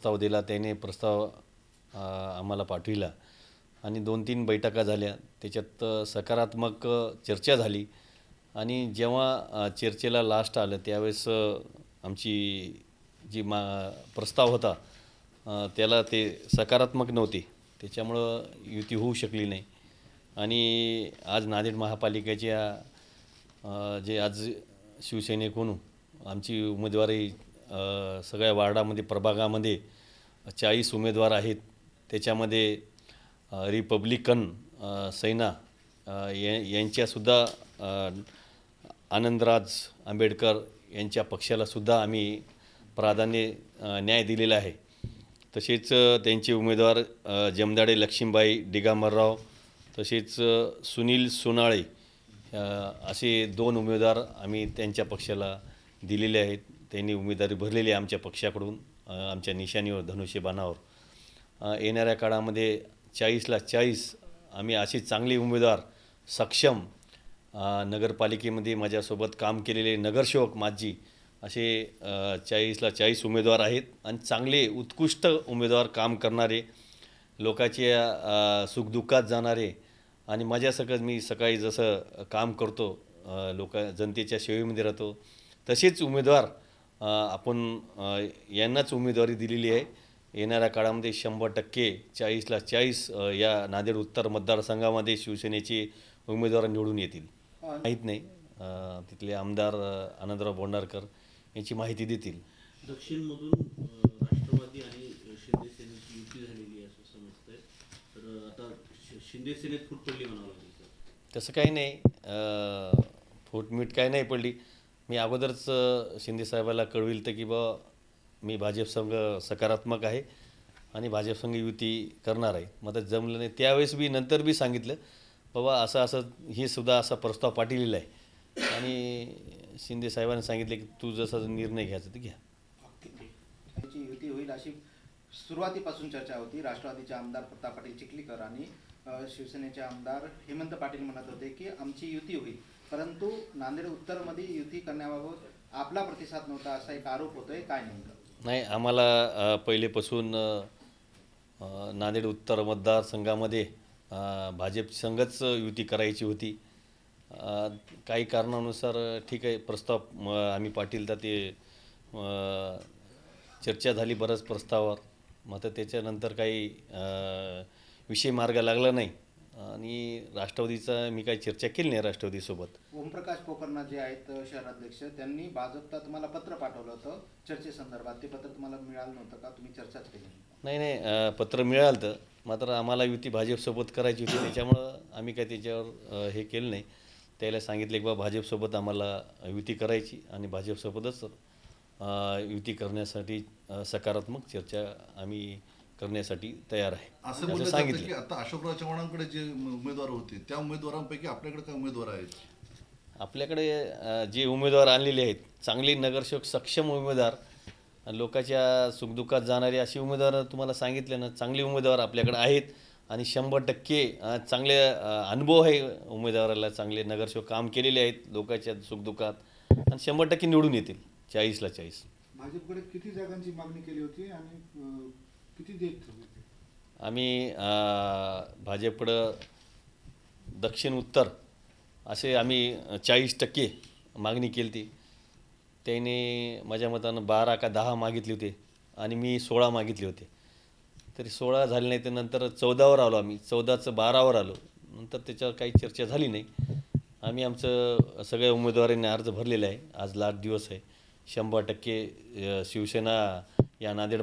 प्रस्ताव दिला, त्याने प्रस्ताव आम्हाला पाठविला आणि 2-3 बैठका झाल्या. त्याच्यात सकारात्मक चर्चा झाली आणि जेव्हा चर्चेला लास्ट आलं त्यावेळेस आमची जी प्रस्ताव होता त्याला ते सकारात्मक नव्हते, त्याच्यामुळं युती होऊ शकली नाही. आणि आज नांदेड महापालिकेच्या जे आज शिवसेनेकडून आमची उमेदवारी सगळ्या वार्डामध्ये प्रभागामध्ये 40 उमेदवार आहेत. त्याच्यामध्ये रिपब्लिकन सेना यांच्यासुद्धा आनंदराज आंबेडकर यांच्या पक्षालासुद्धा आम्ही प्राधान्य न्याय दिलेला आहे. तसेच त्यांचे उमेदवार जमदाडे लक्ष्मीबाई दिगंबरराव, तसेच सुनील सोनाळे असे 2 उमेदवार आम्ही त्यांच्या पक्षाला दिलेले आहेत. त्यांनी उमेदवारी भरलेली आहे आमच्या पक्षाकडून, आमच्या निशाणीवर धनुष्यबाणावर. येणाऱ्या काळामध्ये 40ला 40 आम्ही असे चांगले उमेदवार सक्षम नगरपालिकेमध्ये माझ्यासोबत काम केलेले नगरसेवक माझी असे 40ला 40 उमेदवार आहेत आणि चांगले उत्कृष्ट उमेदवार काम करणारे, लोकांच्या सुखदुःखात जाणारे आणि माझ्यासकट मी सकाळी जसं काम करतो, जनतेच्या सेवेमध्ये राहतो, तसेच उमेदवार आपण यांनाच उमेदवारी दिलेली आहे. येणाऱ्या काळामध्ये 100% 40ला 40 या नांदेड उत्तर मतदारसंघामध्ये शिवसेनेचे उमेदवार निवडून येतील. माहीत नाही, तिथले आमदार आनंदराव बोंडारकर यांची माहिती देतील. दक्षिणमधून राष्ट्रवादी आणि शिंदे सेनेची युती झालेली आहे असं समजतंय, तर आता शिंदे सेनेत फूट पडली म्हणावं लागेल. तसं काही नाही, फूटमीट काही नाही पडली. मी अगोदरच शिंदे साहेबाला कळविलं की बा मी भाजप संघ सकारात्मक आहे आणि भाजप संघ युती करणार आहे. मग आता जमलं नाही त्यावेळेस बी नंतर बी सांगितलं बाबा असं असं हे सुद्धा असा प्रस्ताव पाठवलेला आहे आणि शिंदे साहेबांनी सांगितले की तू जसा निर्णय घ्यायचा ते घ्या. त्याची युती होईल अशी सुरुवातीपासून चर्चा होती. राष्ट्रवादीचे आमदार प्रताप पाटील चिखलीकर आणि शिवसेनेचे आमदार हेमंत पाटील म्हणत होते की आमची युती होईल, परंतु नांदेड उत्तरमध्ये युती करण्याबाबत आपला प्रतिसाद नव्हता असा एक आरोप होतोय. काय नेमकं? नाही, आम्हाला पहिलेपासून नांदेड उत्तर मतदारसंघामध्ये भाजप संघच युती करायची होती. काही कारणानुसार ठीक आहे, प्रस्ताव आम्ही पाटील तर ते चर्चा झाली बरंच प्रस्तावावर. मग तर त्याच्यानंतर काही विषय मार्ग लागला नाही आणि राष्ट्रवादीचा मी काही चर्चा केली नाही राष्ट्रवादीसोबत. ओमप्रकाश पोकर्णा जे आहेत शहराध्यक्ष, त्यांनी भाजपला तुम्हाला पत्र पाठवलं होतं चर्चेसंदर्भात. ते पत्र तुम्हाला मिळालं नव्हतं का? तुम्ही चर्चाच केली नाही? नाही, पत्र मिळालं तर मात्र आम्हाला युती भाजपसोबत करायची होती, त्याच्यामुळं आम्ही काही त्याच्यावर हे केलं नाही. त्याला सांगितले की बा भाजपसोबत आम्हाला युती करायची आणि भाजपसोबतच युती करण्यासाठी सकारात्मक चर्चा आम्ही करण्यासाठी तयार आहे असं सांगितलं. की आता अशोकराव चव्हाणांकडे जे उमेदवार होते त्या उमेदवारांपैकी आपल्याकडे काय उमेदवार आहेत? आपल्याकडे जे उमेदवार आणलेले आहेत चांगले नगरसेवक सक्षम उमेदवार, लोकांच्या सुखदुःखात जाणारे असे उमेदवार तुम्हाला सांगितले ना, चांगले उमेदवार आपल्याकडे आहेत आणि 100% चांगले अनुभव आहे उमेदवाराला. चांगले नगरसेवक काम केलेले आहेत लोकांच्या सुखदुःखात आणि 100% निवडून येतील 40ला 40. भाजपकडे किती जागांची मागणी केली होती आणि किती देत होते? आम्ही भाजपकडं दक्षिण उत्तर असे आम्ही 40% मागणी केली होती. त्याने माझ्या मतानं 12 का 10 मागितले होते आणि मी 16 मागितले होते. तरी 16 झाले नाही, तर नंतर 14वर आलो आम्ही, 14चं 12वर आलो. नंतर त्याच्यावर काही चर्चा झाली नाही. आम्ही आमचं सगळ्या उमेदवारांनी अर्ज भरलेला आहे. आज लास्ट दिवस आहे. 100% शिवसेना या नांदेड